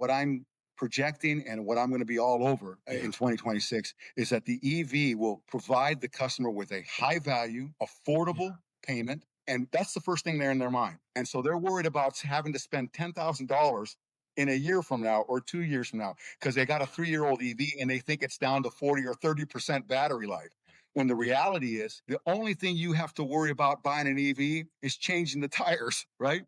what I'm projecting and what I'm going to be all over in 2026 is that the EV will provide the customer with a high value, affordable payment. And that's the first thing there in their mind. And so they're worried about having to spend $10,000 in a year from now or 2 years from now because they got a 3-year-old EV and they think it's down to 40 or 30% battery life. When the reality is the only thing you have to worry about buying an EV is changing the tires, right?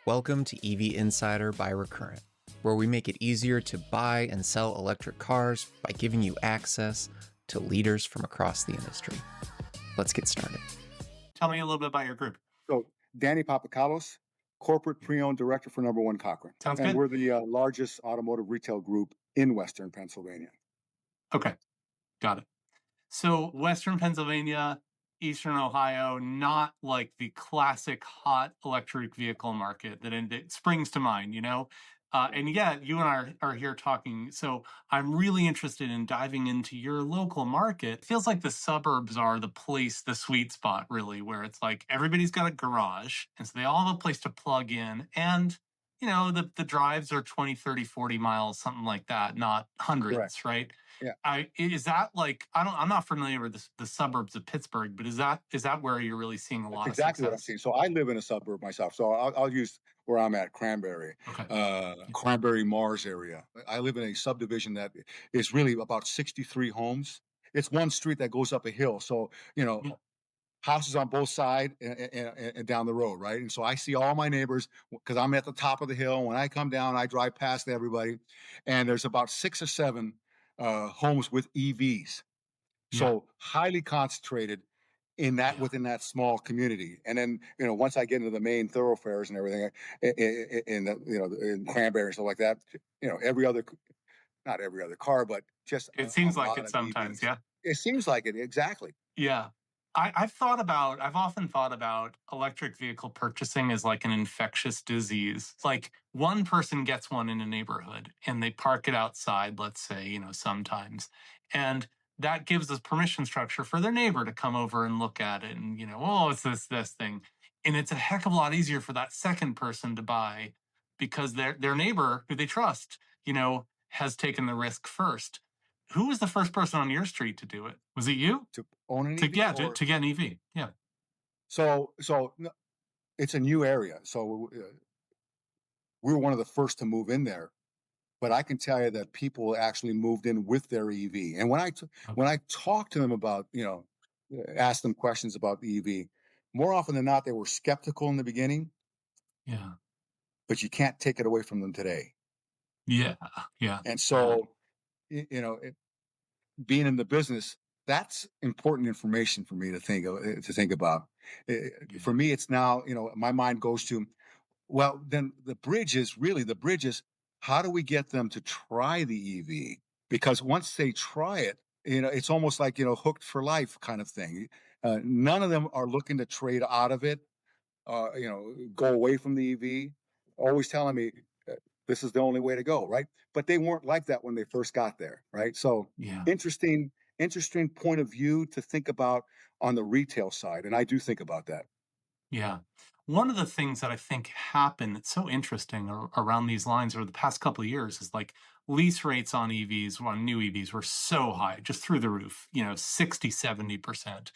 Welcome to EV Insider by Recurrent, where we make it easier to buy and sell electric cars by giving you access to leaders from across the industry. Let's get started. Tell me a little bit about your group. So, Danny Papakalos, corporate pre-owned director for Number One Cochran. Sounds and good. We're the largest automotive retail group in Western Pennsylvania. Okay, got it. So Western Pennsylvania, Eastern Ohio, not like the classic hot electric vehicle market that springs to mind, you know? And yet you and I are here talking. So I'm really interested in diving into your local market. It feels like the suburbs are the place, the sweet spot, really, where it's like everybody's got a garage. And so they all have a place to plug in. And, you know, the drives are 20, 30, 40 miles, something like that, not hundreds, Correct. right? Yeah. Is that like I'm not familiar with the suburbs of Pittsburgh, but is that where you're really seeing a lot That's of exactly what I'm success? seeing. So I live in a suburb myself. So I'll use where I'm at, Cranberry, Okay. Cranberry Mars area. I live in a subdivision that is really about 63 homes. It's one street that goes up a hill. So, Yeah. houses on both sides and down the road, right? And so I see all my neighbors because I'm at the top of the hill. When I come down, I drive past everybody, and there's about 6 or 7 homes with EVs. So highly concentrated within that small community. And then, once I get into the main thoroughfares and everything in Cranberry and stuff like that, not every other car, but just It seems a like lot it of sometimes, EVs. yeah. It seems like it. Exactly. Yeah. I've often thought about electric vehicle purchasing as like an infectious disease. It's like one person gets one in a neighborhood and they park it outside, let's say, sometimes. And that gives us permission structure for their neighbor to come over and look at it and, oh, it's this thing. And it's a heck of a lot easier for that second person to buy because their neighbor who they trust, has taken the risk first. Who was the first person on your street to do it? Was it you? To own an To EV get an EV. Yeah. So no, it's a new area. So we were one of the first to move in there. But I can tell you that people actually moved in with their EV. And when I talk to them about, ask them questions about the EV, more often than not, they were skeptical in the beginning. Yeah. But you can't take it away from them today. Yeah. Yeah. And so, being in the business, that's important information for me to think about. For me, it's now, my mind goes to, well, then the bridge is how do we get them to try the EV? Because once they try it, it's almost like, hooked for life kind of thing. None of them are looking to trade out of it, go away from the EV, always telling me this is the only way to go, right? But they weren't like that when they first got there, right? So Yeah. interesting point of view to think about on the retail side. And I do think about that. Yeah. One of the things that I think happened that's so interesting around these lines over the past couple of years is like lease rates on EVs, on new EVs were so high, just through the roof, 60, 70%.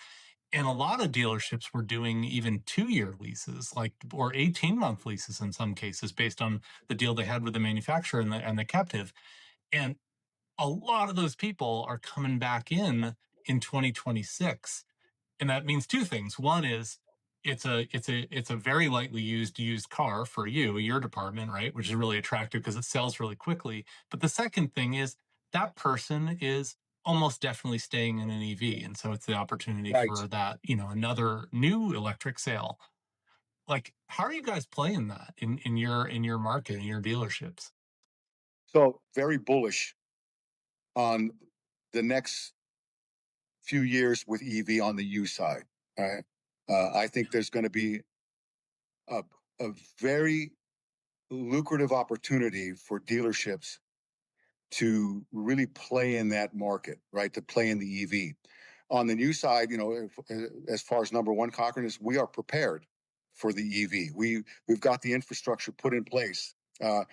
And a lot of dealerships were doing even 2-year leases, or 18-month leases in some cases, based on the deal they had with the manufacturer and the captive. And a lot of those people are coming back in 2026. And that means two things. One is it's a very lightly used car for your department, right? Which is really attractive because it sells really quickly. But the second thing is that person is almost definitely staying in an EV. And so it's the opportunity Right. for that, another new electric sale. Like, how are you guys playing that in your market, in your dealerships? So very bullish on the next few years with EV on the U side. All right. I think there's going to be a, a very lucrative opportunity for dealerships to really play in that market, right? To play in the EV. On the new side, as far as Number One Cochran is, we are prepared for the EV. We've got the infrastructure put in place Uh,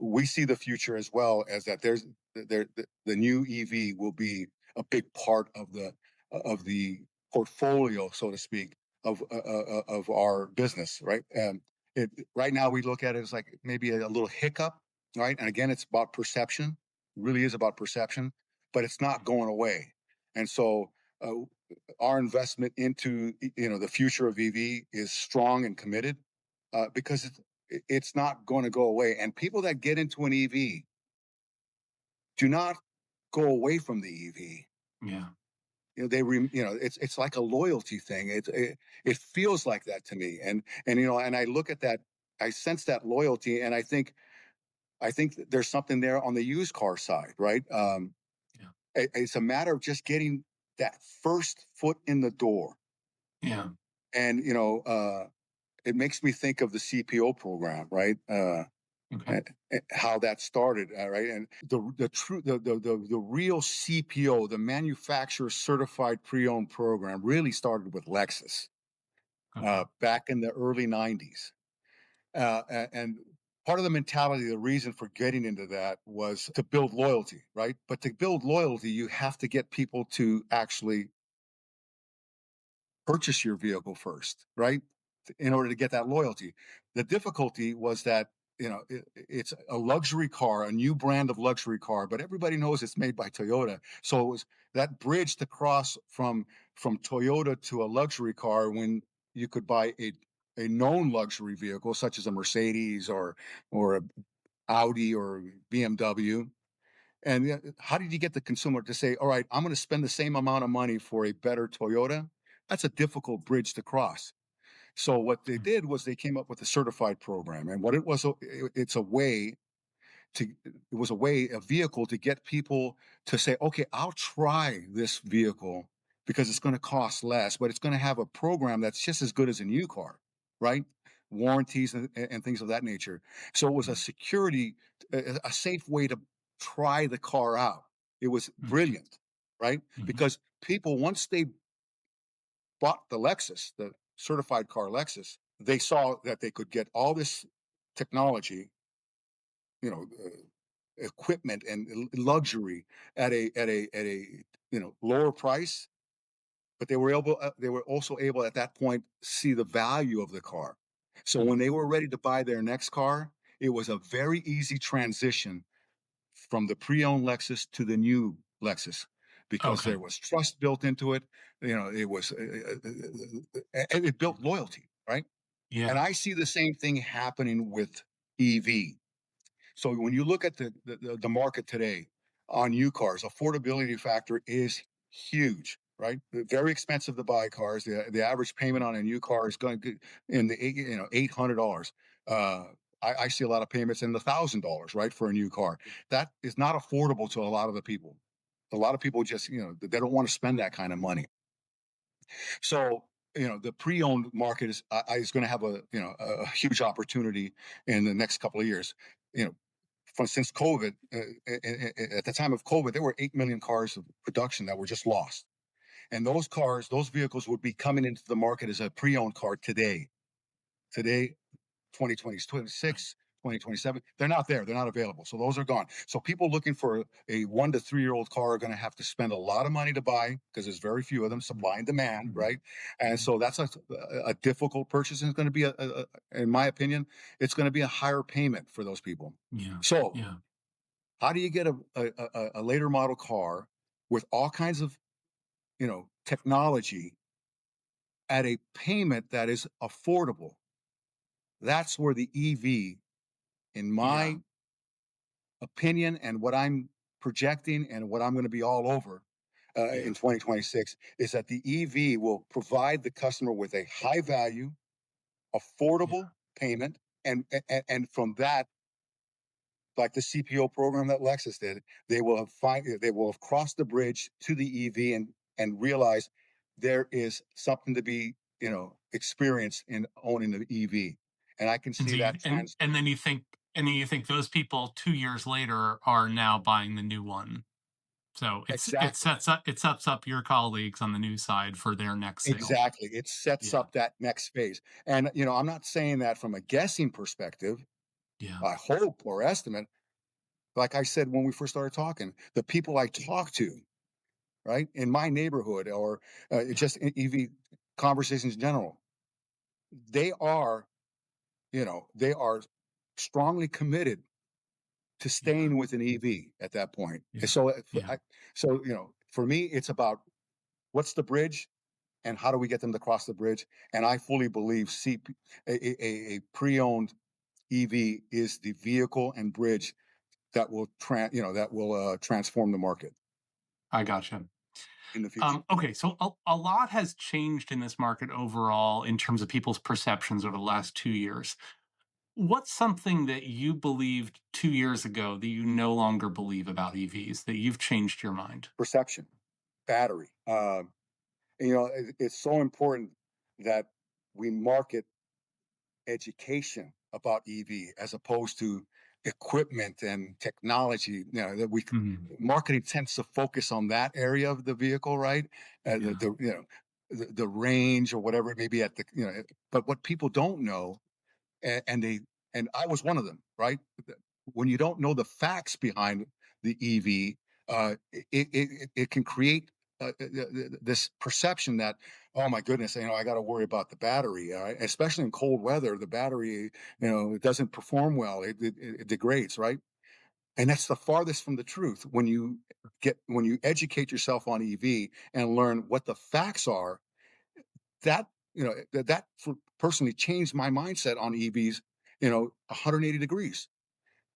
we see the future as well as that. The new EV will be a big part of the portfolio, so to speak, of our business, right? Right now we look at it as like maybe a little hiccup, right? And again, it's about perception. It really is about perception, but it's not going away. And so uh, our investment into the future of EV is strong and committed because it's not going to go away. And people that get into an EV do not go away from the EV. Yeah. It's like a loyalty thing. It feels like that to me. And I look at that, I sense that loyalty, and I think that there's something there on the used car side, right? Yeah. It's a matter of just getting that first foot in the door. Yeah. And it makes me think of the CPO program, right? Okay. How that started, right? And the true the real CPO, the manufacturer certified pre-owned program, really started with Lexus Okay. back in the early '90s. And part of the mentality, the reason for getting into that was to build loyalty, right? But to build loyalty, you have to get people to actually purchase your vehicle first, right? In order to get that loyalty. The difficulty was that it's a luxury car, a new brand of luxury car, but everybody knows it's made by Toyota. So it was that bridge to cross from Toyota to a luxury car when you could buy a known luxury vehicle such as a Mercedes or a Audi or BMW. And how did you get the consumer to say, all right, I'm going to spend the same amount of money for a better Toyota? That's a difficult bridge to cross. So what they did was they came up with a certified program. And what it was, it's a way it was a vehicle to get people to say, okay, I'll try this vehicle because it's going to cost less, but it's going to have a program that's just as good as a new car, right? Warranties and things of that nature. So it was a security, a safe way to try the car out. It was brilliant, right? Mm-hmm. Because people, once they bought the Lexus, the certified car Lexus, they saw that they could get all this technology, you know, equipment and luxury at a lower price, but they were also able at that point see the value of the car. So when they were ready to buy their next car, it was a very easy transition from the pre-owned Lexus to the new Lexus because Okay. there was trust built into it. It was and it built loyalty, right? And Yeah. I see the same thing happening with EV. So when you look at the market today on new cars, affordability factor is huge, right? Very expensive to buy cars. The average payment on a new car is going to in the $800. Uh, I see a lot of payments in the $1,000, right, for a new car. That is not affordable to a lot of the people. A lot of people just they don't want to spend that kind of money. So the pre-owned market is going to have a huge opportunity in the next couple of years. You know, since COVID, at the time of COVID, there were 8 million cars of production that were just lost. And those vehicles would be coming into the market as a pre-owned car today. Today, 2020, 26, 2027, they're not there. They're not available. So those are gone. So people looking for a 1 to 3 year old car are going to have to spend a lot of money to buy because there's very few of them, supply and demand, right? And so that's a difficult purchase. And it's going to be, in my opinion, it's going to be a higher payment for those people. Yeah. So Yeah. how do you get a later model car with all kinds of technology at a payment that is affordable? That's where the EV, in Yeah. my opinion, and what I'm projecting, and what I'm going to be all over Yeah. in 2026, is that the EV will provide the customer with a high value, Yeah. affordable payment, and from that, like the CPO program that Lexus did, they will have crossed the bridge to the EV and realize there is something to be experienced in owning the EV, and I can And see so you that and then you think those people 2 years later are now buying the new one. So exactly. it sets up your colleagues on the new side for their next sale. Exactly. It sets Yeah. up that next phase. And I'm not saying that from a guessing perspective. Yeah. I hope or estimate, like I said when we first started talking, the people I talk to, right, in my neighborhood or Yeah. just EV conversations in general, they are, they are strongly committed to Yeah. staying with an EV at that point. And Yeah. so, Yeah. for me, it's about what's the bridge and how do we get them to cross the bridge. And I fully believe a pre-owned EV is the vehicle and bridge that will transform the market I gotcha. in the future. Okay, so a lot has changed in this market overall in terms of people's perceptions over the last 2 years. What's something that you believed 2 years ago that you no longer believe about EVs that you've changed your mind? Perception, battery. It's so important that we market education about EV as opposed to equipment and technology. That we Mhm. marketing tends to focus on that area of the vehicle, right? Yeah. The range or whatever it may be at the But what people don't know, and they and I was one of them, right? When you don't know the facts behind the EV, it can create this perception that, oh my goodness, I got to worry about the battery, especially in cold weather. The battery, it doesn't perform well. It degrades, right? And that's the farthest from the truth. When you educate yourself on EV and learn what the facts are, that personally changed my mindset on EVs, 180 degrees.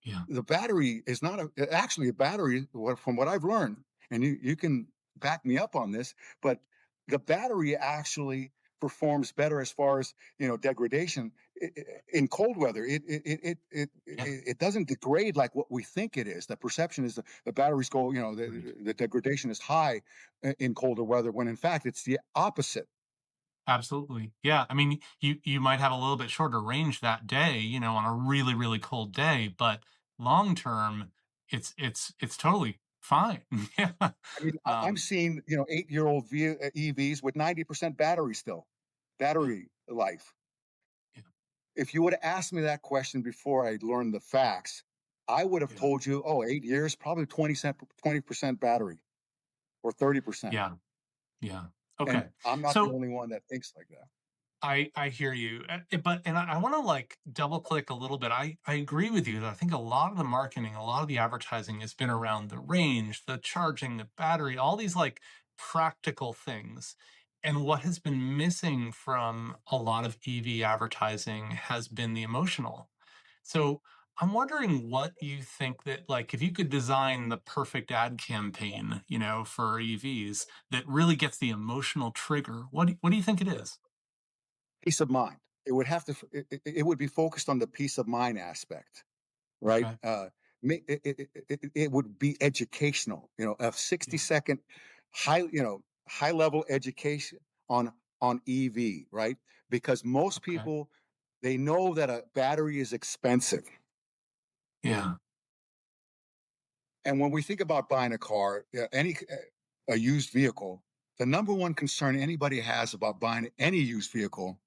Yeah. The battery is not actually a battery, from what I've learned, and you can back me up on this, but the battery actually performs better as far as degradation in cold weather. Yeah. It doesn't degrade like what we think it is. The perception is the batteries go, Right. the degradation is high in colder weather, when in fact it's the opposite. Absolutely. Yeah. I mean, you might have a little bit shorter range that day, on a really, really cold day, but long term, it's totally fine. Yeah. I mean, I'm Um, seeing, 8-year-old EVs with 90% battery still, yeah. battery life. Yeah. If you would have asked me that question before I learned the facts, I would have Yeah. told you, oh, 8 years, probably 20% battery or 30%. Yeah. Yeah. And Okay. I'm not the So only one that thinks like that. I hear you, but I want to like double click a little bit. I agree with you that I think a lot of the marketing, a lot of the advertising has been around the range, the charging, the battery, all these like practical things. And what has been missing from a lot of EV advertising has been the emotional. So I'm wondering what you think that like if you could design the perfect ad campaign, for EVs that really gets the emotional trigger, what do you think it is? Peace of mind. It would have to, it would be focused on the peace of mind aspect, right? Okay. It would be educational, a 60 Yeah. second high level education on EV, right? Because most Okay. people, they know that a battery is expensive. Yeah. And when we think about buying a car, a used vehicle, the number one concern anybody has about buying any used vehicle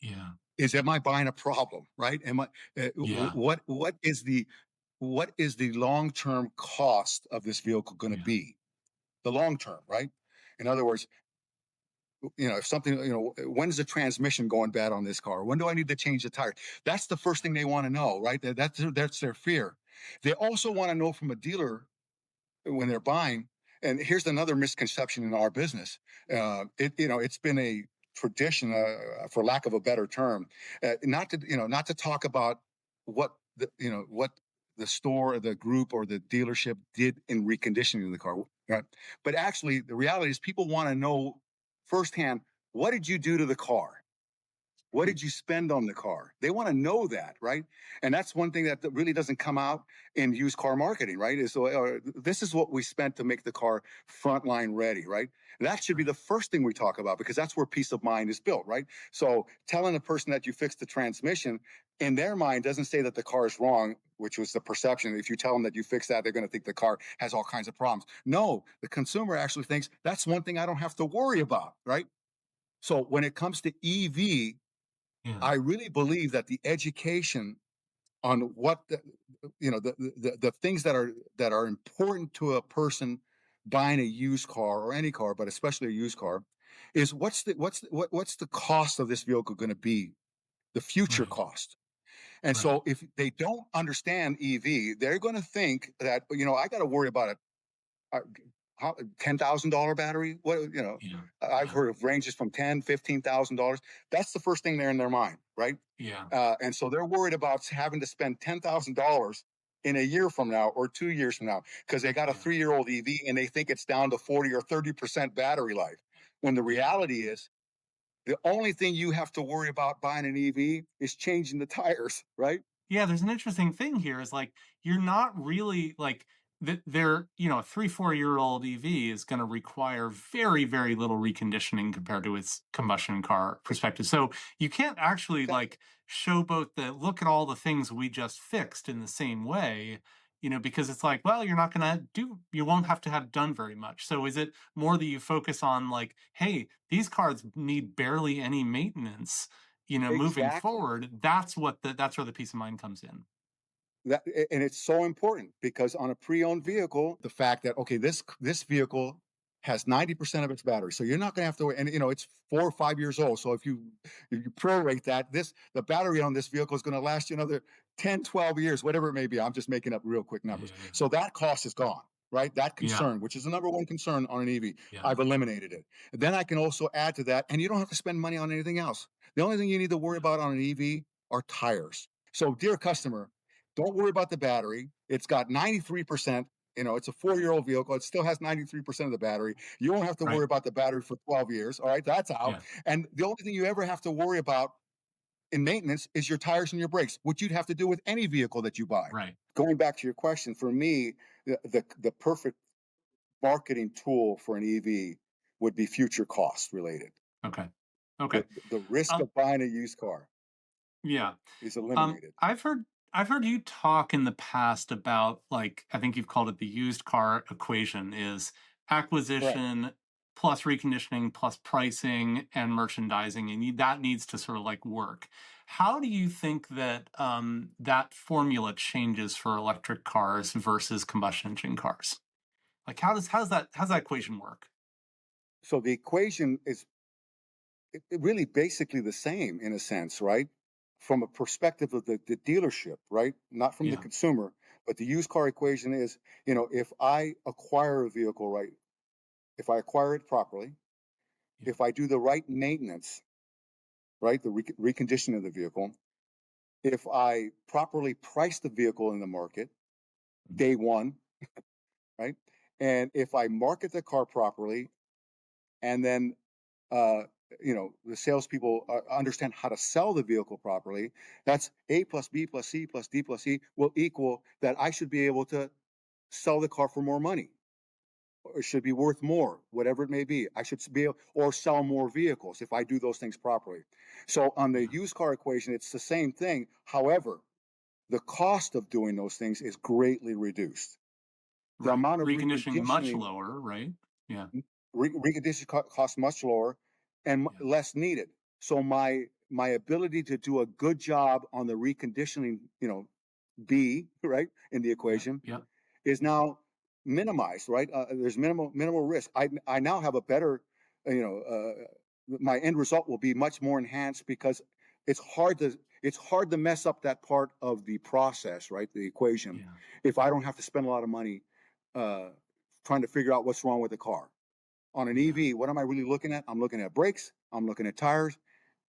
Yeah. is, am I buying a problem, right? Am I Yeah. what is the long term cost of this vehicle going to Yeah. be? The long term, right? In other words, if something, when's the transmission going bad on this car? When do I need to change the tire? That's the first thing they want to know, right? That's their fear. They also want to know from a dealer when they're buying. And here's another misconception in our business. It's been a tradition, for lack of a better term, not to talk about what the store or the group or the dealership did in reconditioning the car, right? But actually, the reality is people want to know firsthand, what did you do to the car? What Mm. did you spend on the car? They want to know that, right? And that's one thing that really doesn't come out in used car marketing, right? Is this is what we spent to make the car frontline ready, right? That should be Right. the first thing we talk about, because that's where peace of mind is built, right? So telling a person that you fixed the transmission, in their mind, doesn't say that the car is wrong, which was the perception. If you tell them that you fixed that, they're going to think the car has all kinds of problems. No, the consumer actually thinks that's one thing I don't have to worry about, right? So when it comes to EV, Yeah. I really believe that the education on what the things that are important to a person buying a used car or any car, but especially a used car, is what's the cost of this vehicle going to be, the future Right. cost. And Right. so if they don't understand EV, they're going to think that, I got to worry about it. $10,000 battery. Yeah. I've Yeah. heard of ranges from $10,000, $15,000. That's the first thing there in their mind, right? Yeah. And so they're worried about having to spend $10,000 in a year from now or 2 years from now because they got a Yeah. 3-year-old EV and they think it's down to 40 or 30% battery life. When the Yeah. reality is, the only thing you have to worry about buying an EV is changing the tires, right? Yeah, there's an interesting thing here is like you're not really like they're, a 3-4 year old EV is going to require very, very little reconditioning compared to its combustion car perspective. So you can't actually Exactly. like show both the look at all the things we just fixed in the same way, because it's like, well, you won't have to have done very much. So is it more that you focus on like, hey, these cars need barely any maintenance, moving Exactly. forward, that's where the peace of mind comes in. And it's so important because on a pre-owned vehicle, the fact that, okay, this vehicle has 90% of its battery, so you're not going to have to, and it's 4 or 5 years old. So if you prorate that, the battery on this vehicle is going to last you another 10, 12 years, whatever it may be. I'm just making up real quick numbers. Yeah. So that cost is gone, right? That Yeah. concern, which is the number one concern on an EV, Yeah. I've eliminated it. And then I can also add to that, and you don't have to spend money on anything else. The only thing you need to worry about on an EV are tires. So, dear customer, don't worry about the battery. It's got 93%. It's a 4-year-old vehicle. It still has 93% of the battery. You won't have to worry Right. about the battery for 12 years. All right, that's out. Yeah. And the only thing you ever have to worry about in maintenance is your tires and your brakes, which you'd have to do with any vehicle that you buy. Right. Going back to your question, for me, the perfect marketing tool for an EV would be future cost related. Okay. Okay. The risk Um, of buying a used car yeah. is eliminated. I've heard you talk in the past about, like, I think you've called it the used car equation is Correct. acquisition plus reconditioning plus pricing and merchandising, and that needs to sort of like work. How do you think that that formula changes for electric cars versus combustion engine cars? Like, how's that equation work? So the equation is really basically the same in a sense, right? From a perspective of the dealership, right? Not from the Yeah. consumer, but the used car equation is, if I acquire a vehicle, right? If I acquire it properly, Yeah. if I do the right maintenance, right? The reconditioning of the vehicle, if I properly price the vehicle in the market, Mhm. day one, right? And if I market the car properly, and then uh, the salespeople understand how to sell the vehicle properly. That's A plus B plus C plus D plus E will equal that I should be able to sell the car for more money. Or it should be worth more, whatever it may be. I should be able, or sell more vehicles if I do those things properly. So on the Yeah. used car equation, it's the same thing. However, the cost of doing those things is greatly reduced. The Right. amount of Reconditioning much reconditioning lower, right? Yeah. reconditioning costs much lower and Yeah. less needed. So my ability to do a good job on the reconditioning, B right in the Yeah. equation Yeah. is now minimized. Right, there's minimal risk. I now have a better, my end result will be much more enhanced because it's hard to mess up that part of the process, right? The equation, Yeah. if I don't have to spend a lot of money uh, trying to figure out what's wrong with the car. On an Yeah. EV, what am I really looking at? I'm looking at brakes, I'm looking at tires,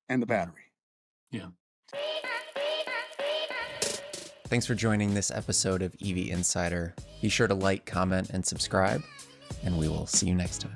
and the Yeah. battery. Yeah. Thanks for joining this episode of EV Insider. Be sure to like, comment, and subscribe, and we will see you next time.